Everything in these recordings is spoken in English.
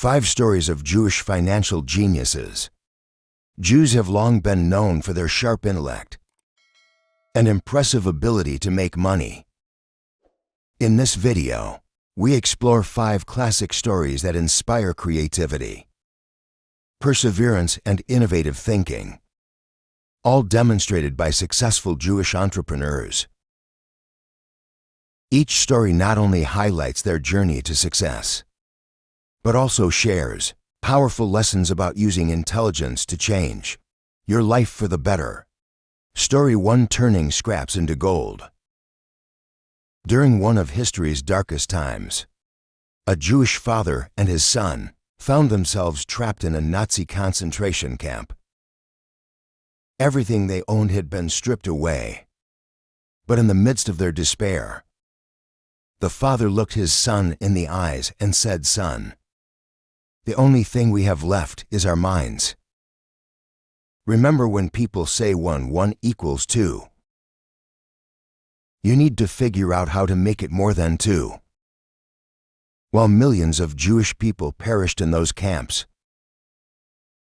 5 Stories of Jewish Financial Geniuses. Jews have long been known for their sharp intellect and impressive ability to make money. In this video, we explore 5 classic stories that inspire creativity, perseverance, and innovative thinking, all demonstrated by successful Jewish entrepreneurs. Each story not only highlights their journey to success, but also shares powerful lessons about using intelligence to change your life for the better. Story 1: Turning Scraps into Gold. During one of history's darkest times, a Jewish father and his son found themselves trapped in a Nazi concentration camp. Everything they owned had been stripped away. But in the midst of their despair, the father looked his son in the eyes and said, "Son, the only thing we have left is our minds. Remember when people say 1 equals 2? You need to figure out how to make it more than 2." While millions of Jewish people perished in those camps,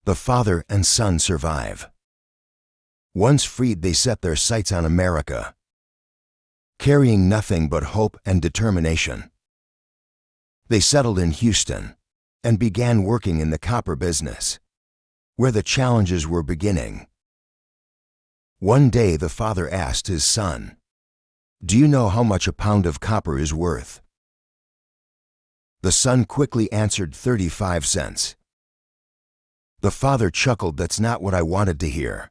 the father and son survive. Once freed, they set their sights on America, carrying nothing but hope and determination. They settled in Houston and began working in the copper business, where the challenges were beginning. One day the father asked his son, "Do you know how much a pound of copper is worth?" The son quickly answered, 35 cents. The father chuckled, "That's not what I wanted to hear.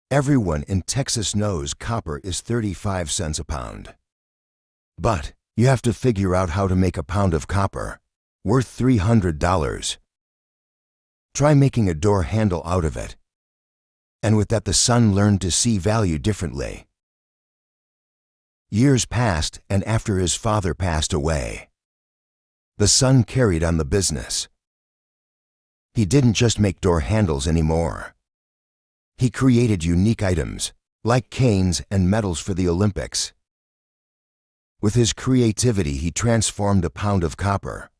Everyone in Texas knows copper is 35 cents a pound. But you have to figure out how to make a pound of copper worth $300. Try making a door handle out of it." And with that, the son learned to see value differently. Years passed, and after his father passed away, the son carried on the business. He didn't just make door handles anymore. He created unique items, like canes and medals for the Olympics. With his creativity, he transformed a pound of copper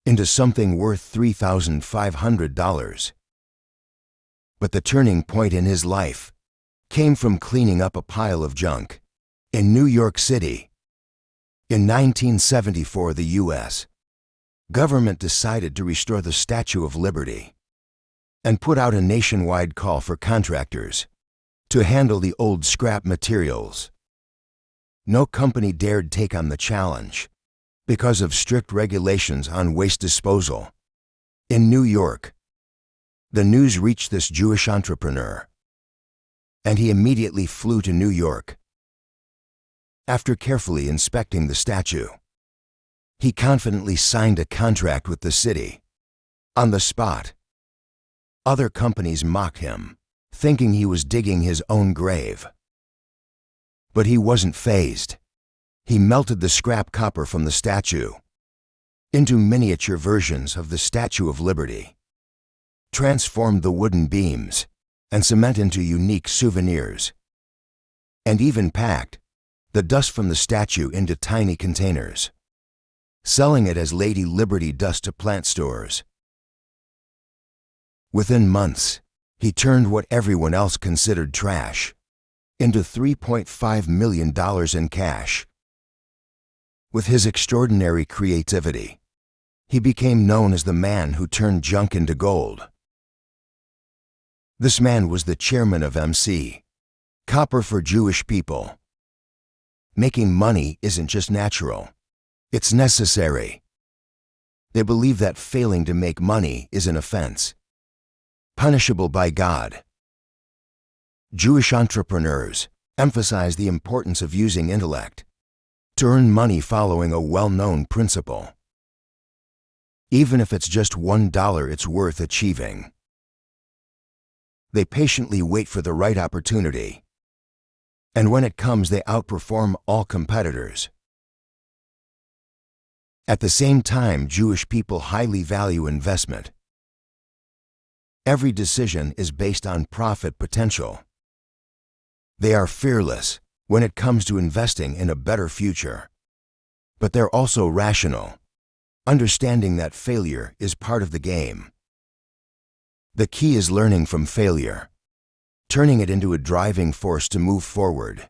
into something worth $3,500. But the turning point in his life came from cleaning up a pile of junk in New York City. In 1974, the U.S. government decided to restore the Statue of Liberty and put out a nationwide call for contractors to handle the old scrap materials. No company dared take on the challenge because of strict regulations on waste disposal. In New York, the news reached this Jewish entrepreneur, and he immediately flew to New York. After carefully inspecting the statue, he confidently signed a contract with the city. On the spot, other companies mocked him, thinking he was digging his own grave. But he wasn't fazed. He melted the scrap copper from the statue into miniature versions of the Statue of Liberty, transformed the wooden beams and cement into unique souvenirs, and even packed the dust from the statue into tiny containers, selling it as Lady Liberty dust to plant stores. Within months, he turned what everyone else considered trash into $3.5 million in cash. With his extraordinary creativity, he became known as the man who turned junk into gold. This man was the chairman of MC, Copper for Jewish People. Making money isn't just natural, it's necessary. They believe that failing to make money is an offense, punishable by God. Jewish entrepreneurs emphasize the importance of using intellect to earn money following a well-known principle. Even if it's just $1, it's worth achieving. They patiently wait for the right opportunity, and when it comes, they outperform all competitors. At the same time, Jewish people highly value investment. Every decision is based on profit potential. They are fearless when it comes to investing in a better future. But they're also rational. understanding that failure is part of the game. The key is learning from failure, turning it into a driving force to move forward,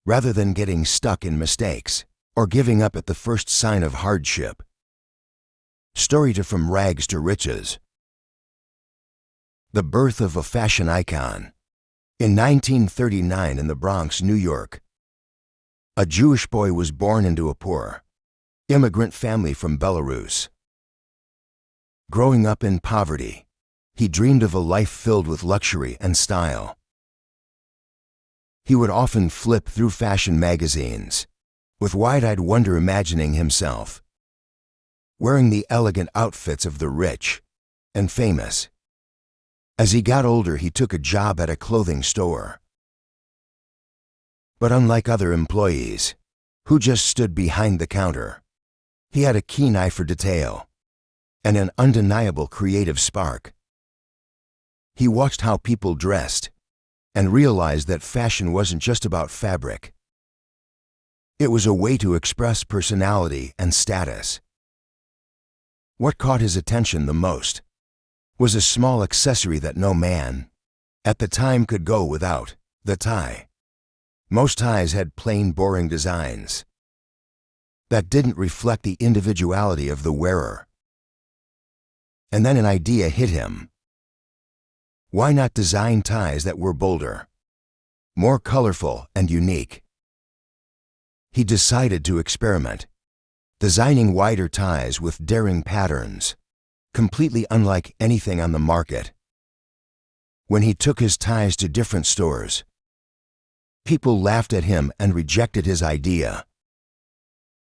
rather than getting stuck in mistakes or giving up at the first sign of hardship. Story to From Rags to Riches. The birth of a fashion icon. In 1939 in the Bronx, New York, a Jewish boy was born into a poor, immigrant family from Belarus. Growing up in poverty, he dreamed of a life filled with luxury and style. He would often flip through fashion magazines, with wide-eyed wonder imagining himself wearing the elegant outfits of the rich and famous. As he got older, he took a job at a clothing store. But unlike other employees, who just stood behind the counter, he had a keen eye for detail and an undeniable creative spark. He watched how people dressed and realized that fashion wasn't just about fabric. It was a way to express personality and status. What caught his attention the most was a small accessory that no man at the time could go without: the tie. Most ties had plain, boring designs that didn't reflect the individuality of the wearer. And then an idea hit him. Why not design ties that were bolder, more colorful, and unique? He decided to experiment, designing wider ties with daring patterns, completely unlike anything on the market. When he took his ties to different stores, people laughed at him and rejected his idea.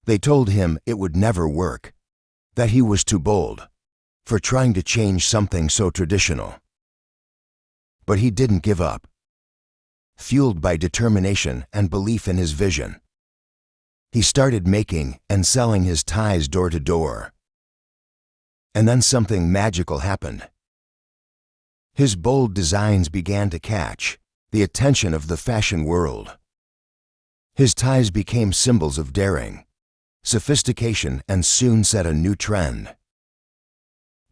They told him it would never work, that he was too bold for trying to change something so traditional. But he didn't give up. Fueled by determination and belief in his vision, he started making and selling his ties door to door. And then something magical happened. His bold designs began to catch the attention of the fashion world. His ties became symbols of daring, sophistication, and soon set a new trend.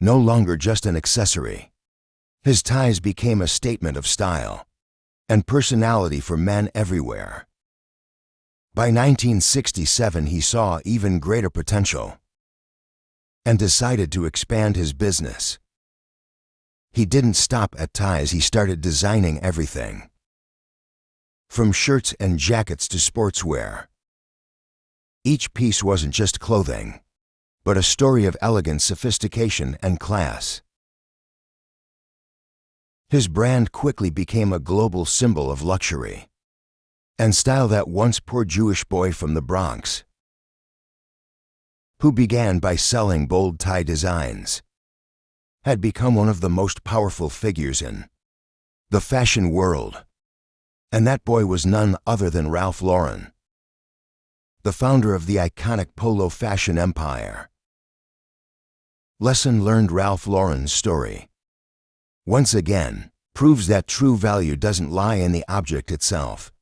No longer just an accessory, his ties became a statement of style and personality for men everywhere. By 1967, he saw even greater potential and decided to expand his business. He didn't stop at ties, he started designing everything, from shirts and jackets to sportswear. Each piece wasn't just clothing, but a story of elegance, sophistication, and class. His brand quickly became a global symbol of luxury and style. That once poor Jewish boy from the Bronx, who began by selling bold tie designs, had become one of the most powerful figures in the fashion world. And that boy was none other than Ralph Lauren, the founder of the iconic polo fashion empire. Lesson learned. Ralph Lauren's story once again proves that true value doesn't lie in the object itself,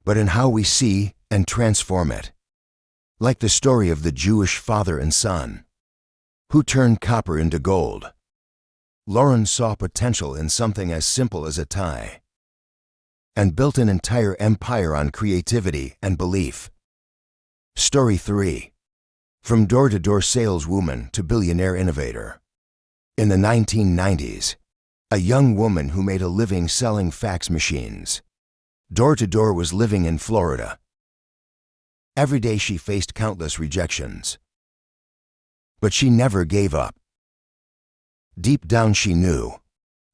but in how we see and transform it. Like the story of the Jewish father and son who turned copper into gold, Lauren saw potential in something as simple as a tie and built an entire empire on creativity and belief. Story 3. From door-to-door saleswoman to billionaire innovator. In the 1990s, a young woman who made a living selling fax machines door-to-door was living in Florida. Every day she faced countless rejections, but she never gave up. Deep down she knew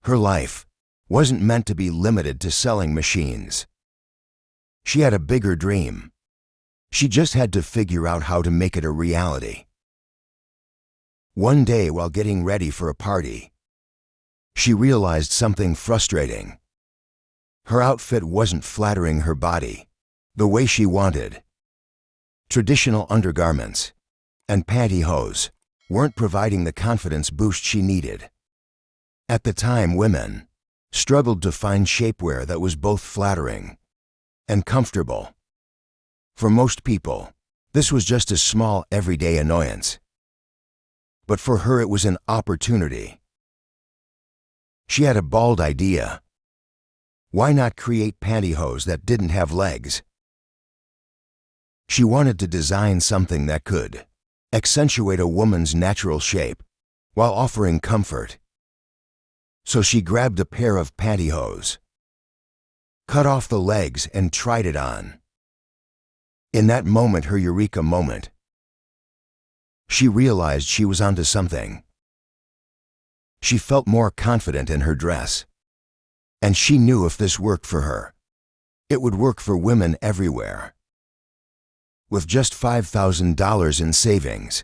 her life wasn't meant to be limited to selling machines. She had a bigger dream. She just had to figure out how to make it a reality. One day, while getting ready for a party, she realized something frustrating. Her outfit wasn't flattering her body the way she wanted. Traditional undergarments and pantyhose weren't providing the confidence boost she needed. At the time, women struggled to find shapewear that was both flattering and comfortable. For most people, this was just a small everyday annoyance. but for her it was an opportunity. She had a bold idea. Why not create pantyhose that didn't have legs? She wanted to design something that could accentuate a woman's natural shape while offering comfort. So she grabbed a pair of pantyhose, cut off the legs, and tried it on. In that moment, her eureka moment, she realized she was onto something. She felt more confident in her dress, and she knew if this worked for her, it would work for women everywhere. With just $5,000 in savings,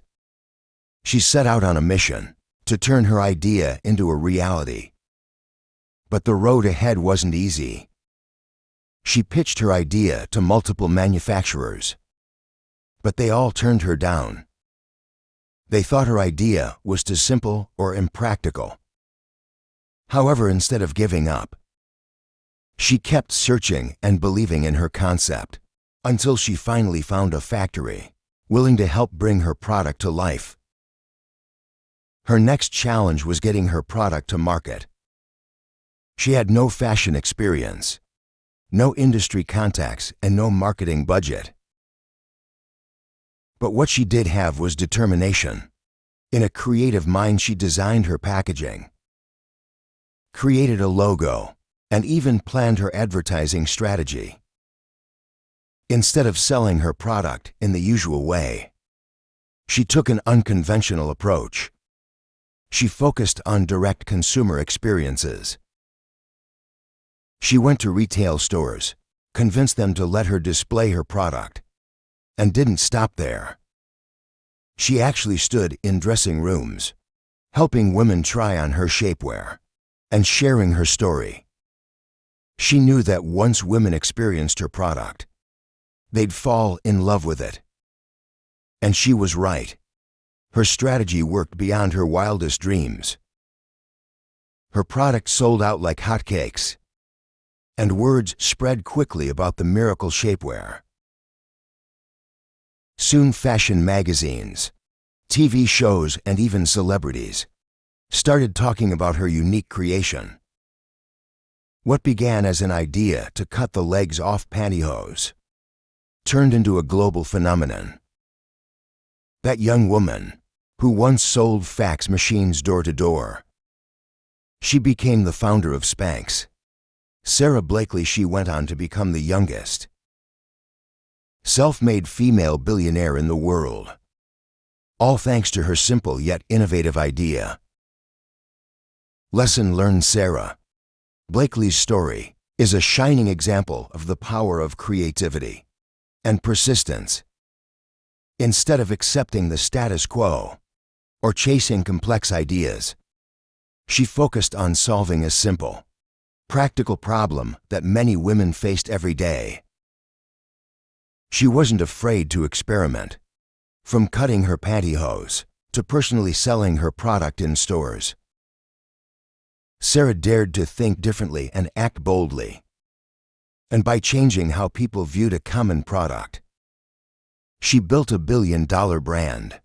she set out on a mission to turn her idea into a reality. But the road ahead wasn't easy. She pitched her idea to multiple manufacturers, but they all turned her down. They thought her idea was too simple or impractical. However, instead of giving up, she kept searching and believing in her concept until she finally found a factory willing to help bring her product to life. Her next challenge was getting her product to market. She had no fashion experience, no industry contacts, and no marketing budget. But what she did have was determination. In a creative mind, she designed her packaging, created a logo, and even planned her advertising strategy. Instead of selling her product in the usual way, she took an unconventional approach. She focused on direct consumer experiences. She went to retail stores, convinced them to let her display her product, and didn't stop there. She actually stood in dressing rooms, helping women try on her shapewear and sharing her story. She knew that once women experienced her product, they'd fall in love with it. And she was right. Her strategy worked beyond her wildest dreams. Her product sold out like hotcakes, and words spread quickly about the miracle shapewear. Soon fashion magazines, TV shows, and even celebrities started talking about her unique creation. What began as an idea to cut the legs off pantyhose turned into a global phenomenon. That young woman, who once sold fax machines door to door, she became the founder of Spanx. Sara Blakely. She went on to become the youngest self-made female billionaire in the world, all thanks to her simple yet innovative idea. Lesson learned: Sara Blakely's story is a shining example of the power of creativity and persistence. Instead of accepting the status quo or chasing complex ideas, she focused on solving a simple, practical problem that many women faced every day. She wasn't afraid to experiment, from cutting her pantyhose to personally selling her product in stores. Sara dared to think differently and act boldly. And by changing how people viewed a common product, she built a billion-dollar brand.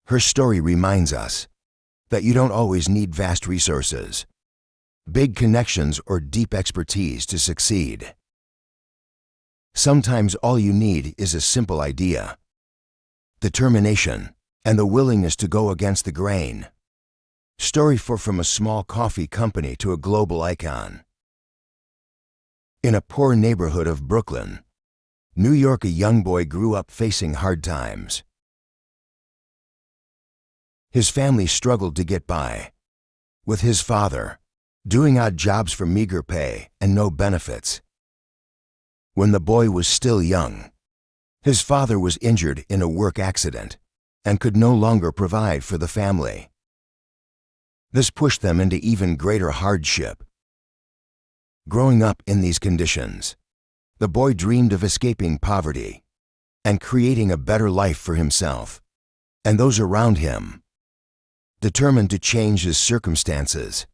Her story reminds us that you don't always need vast resources, big connections, or deep expertise to succeed. Sometimes all you need is a simple idea, determination, and the willingness to go against the grain. Story 4: From a small coffee company to a global icon. In a poor neighborhood of Brooklyn, New York, a young boy grew up facing hard times. His family struggled to get by, with his father doing odd jobs for meager pay and no benefits. When the boy was still young, his father was injured in a work accident and could no longer provide for the family. This pushed them into even greater hardship. Growing up in these conditions, the boy dreamed of escaping poverty and creating a better life for himself and those around him. Determined to change his circumstances,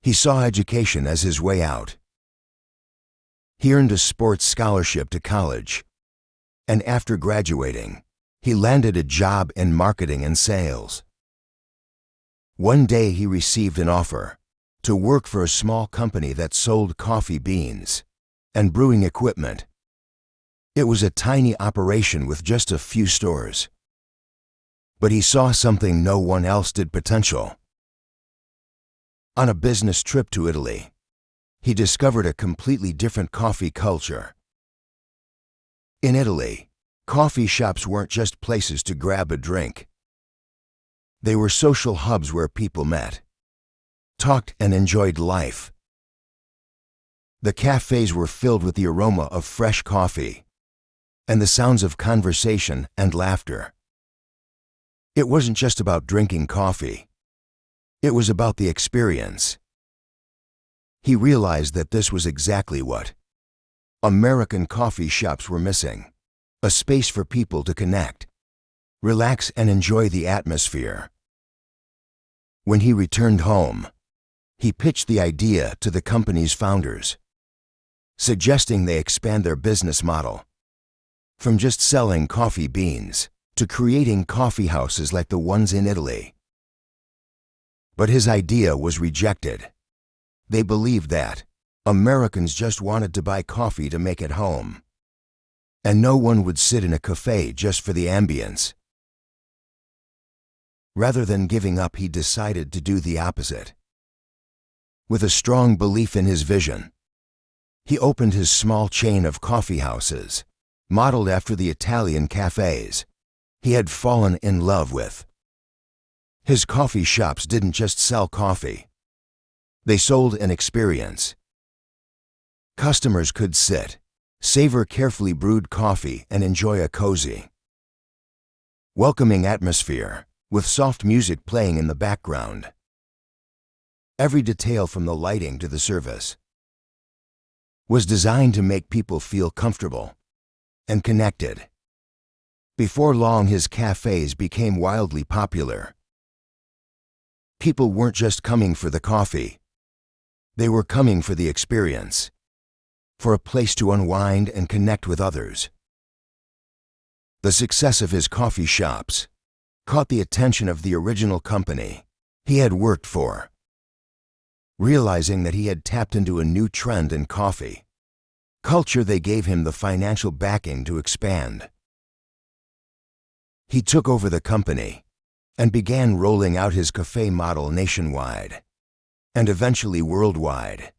he saw education as his way out. He earned a sports scholarship to college, and after graduating, he landed a job in marketing and sales. One day he received an offer to work for a small company that sold coffee beans and brewing equipment. It was a tiny operation with just a few stores. But he saw something no one else did: potential. On a business trip to Italy, he discovered a completely different coffee culture. In Italy, coffee shops weren't just places to grab a drink. They were social hubs where people met, talked, and enjoyed life. The cafes were filled with the aroma of fresh coffee and the sounds of conversation and laughter. It wasn't just about drinking coffee. It was about the experience. He realized that this was exactly what American coffee shops were missing: a space for people to connect, relax, and enjoy the atmosphere. When he returned home, he pitched the idea to the company's founders, suggesting they expand their business model from just selling coffee beans to creating coffee houses like the ones in Italy. But his idea was rejected. They believed that Americans just wanted to buy coffee to make at home, and no one would sit in a cafe just for the ambience. Rather than giving up, he decided to do the opposite. With a strong belief in his vision, he opened his small chain of coffee houses, modeled after the Italian cafes he had fallen in love with. His coffee shops didn't just sell coffee. They sold an experience. Customers could sit, savor carefully brewed coffee, and enjoy a cozy, welcoming atmosphere with soft music playing in the background. Every detail, from the lighting to the service, was designed to make people feel comfortable and connected. Before long, his cafes became wildly popular. People weren't just coming for the coffee. They were coming for the experience, for a place to unwind and connect with others. The success of his coffee shops caught the attention of the original company he had worked for. Realizing that he had tapped into a new trend in coffee culture, they gave him the financial backing to expand. He took over the company and began rolling out his cafe model nationwide and eventually worldwide.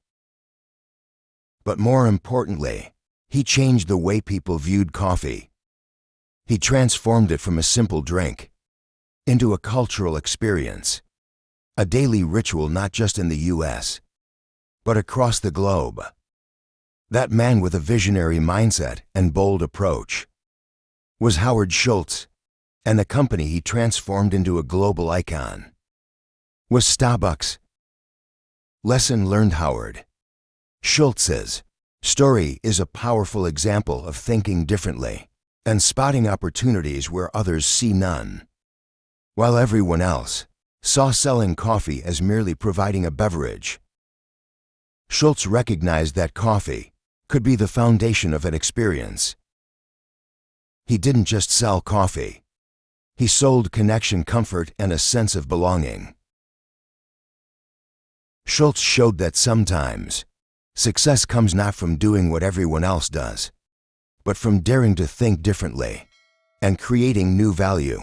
But more importantly, he changed the way people viewed coffee. He transformed it from a simple drink into a cultural experience, a daily ritual not just in the U.S., but across the globe. That man with a visionary mindset and bold approach was Howard Schultz, and the company he transformed into a global icon was Starbucks. Lesson learned: Howard Schultz's story is a powerful example of thinking differently and spotting opportunities where others see none. While everyone else saw selling coffee as merely providing a beverage, Schultz recognized that coffee could be the foundation of an experience. He didn't just sell coffee. He sold connection, comfort, and a sense of belonging. Schultz showed that sometimes success comes not from doing what everyone else does, but from daring to think differently and creating new value.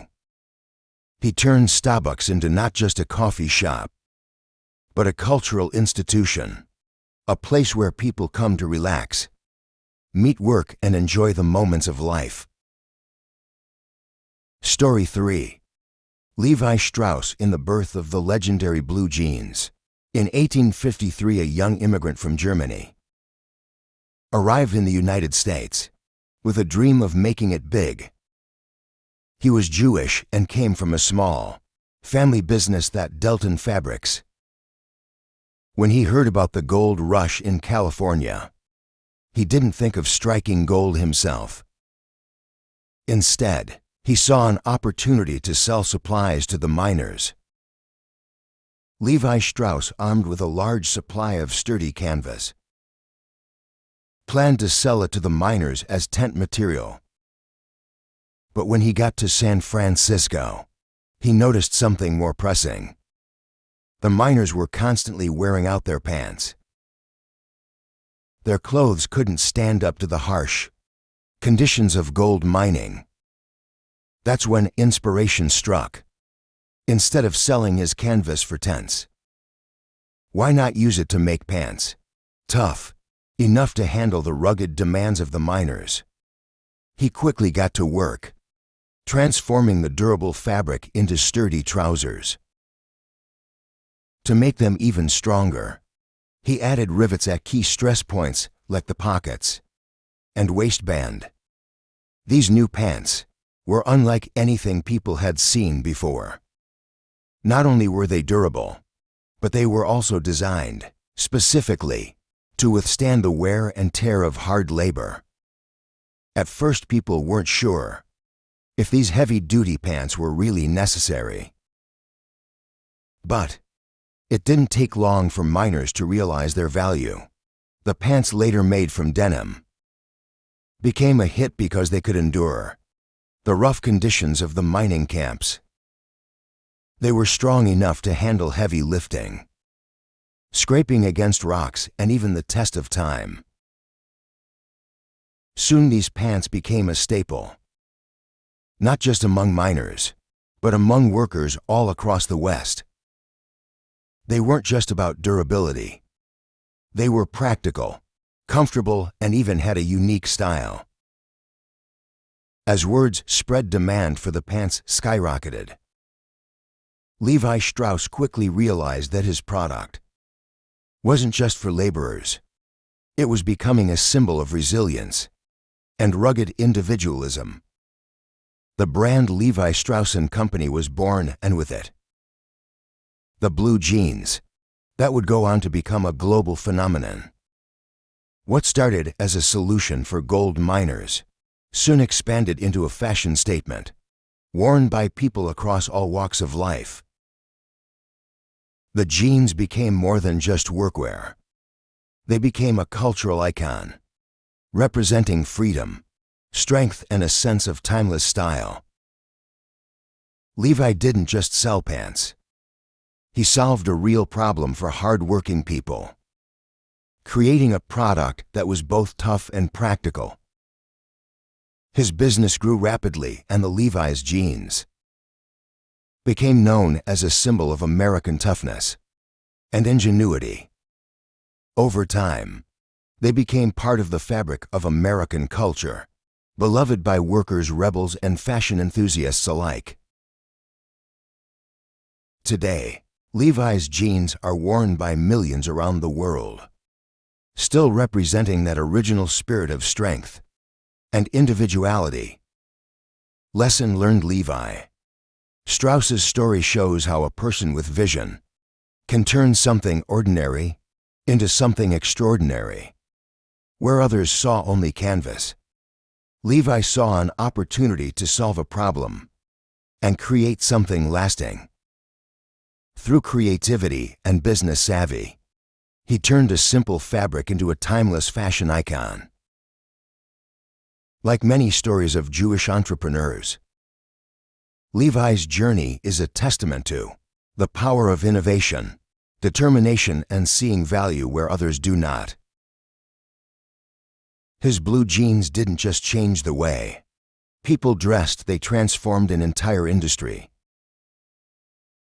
He turned Starbucks into not just a coffee shop, but a cultural institution, a place where people come to relax, meet, work, and enjoy the moments of life. Story 3. Levi Strauss in the birth of the legendary blue jeans. In 1853, a young immigrant from Germany arrived in the United States with a dream of making it big. He was Jewish and came from a small family business that dealt in fabrics. When he heard about the gold rush in California, he didn't think of striking gold himself. Instead, he saw an opportunity to sell supplies to the miners. Levi Strauss, armed with a large supply of sturdy canvas, planned to sell it to the miners as tent material. But when he got to San Francisco, he noticed something more pressing. The miners were constantly wearing out their pants. Their clothes couldn't stand up to the harsh conditions of gold mining. That's when inspiration struck. Instead of selling his canvas for tents, why not use it to make pants? Tough enough to handle the rugged demands of the miners. He quickly got to work, transforming the durable fabric into sturdy trousers. To make them even stronger, he added rivets at key stress points like the pockets and waistband. These new pants were unlike anything people had seen before. Not only were they durable, but they were also designed specifically to withstand the wear and tear of hard labor. At first, people weren't sure if these heavy-duty pants were really necessary. But it didn't take long for miners to realize their value. The pants, later made from denim, became a hit because they could endure the rough conditions of the mining camps. They were strong enough to handle heavy lifting, scraping against rocks, and even the test of time. Soon these pants became a staple, not just among miners, but among workers all across the West. They weren't just about durability. They were practical, comfortable, and even had a unique style. As words spread, demand for the pants skyrocketed. Levi Strauss quickly realized that his product wasn't just for laborers. It was becoming a symbol of resilience and rugged individualism. The brand Levi Strauss & Company was born, and with it, the blue jeans that would go on to become a global phenomenon. What started as a solution for gold miners soon expanded into a fashion statement, worn by people across all walks of life. The jeans became more than just workwear. They became a cultural icon, representing freedom, strength, and a sense of timeless style. Levi didn't just sell pants. He solved a real problem for hard-working people, creating a product that was both tough and practical. His business grew rapidly, and the Levi's jeans became known as a symbol of American toughness and ingenuity. Over time, they became part of the fabric of American culture, beloved by workers, rebels, and fashion enthusiasts alike. Today, Levi's jeans are worn by millions around the world, still representing that original spirit of strength and individuality. Lesson learned. Levi Strauss's story shows how a person with vision can turn something ordinary into something extraordinary. Where others saw only canvas, Levi saw an opportunity to solve a problem and create something lasting. Through creativity and business savvy, he turned a simple fabric into a timeless fashion icon. Like many stories of Jewish entrepreneurs, Levi's journey is a testament to the power of innovation, determination, and seeing value where others do not. His blue jeans didn't just change the way people dressed, they transformed an entire industry.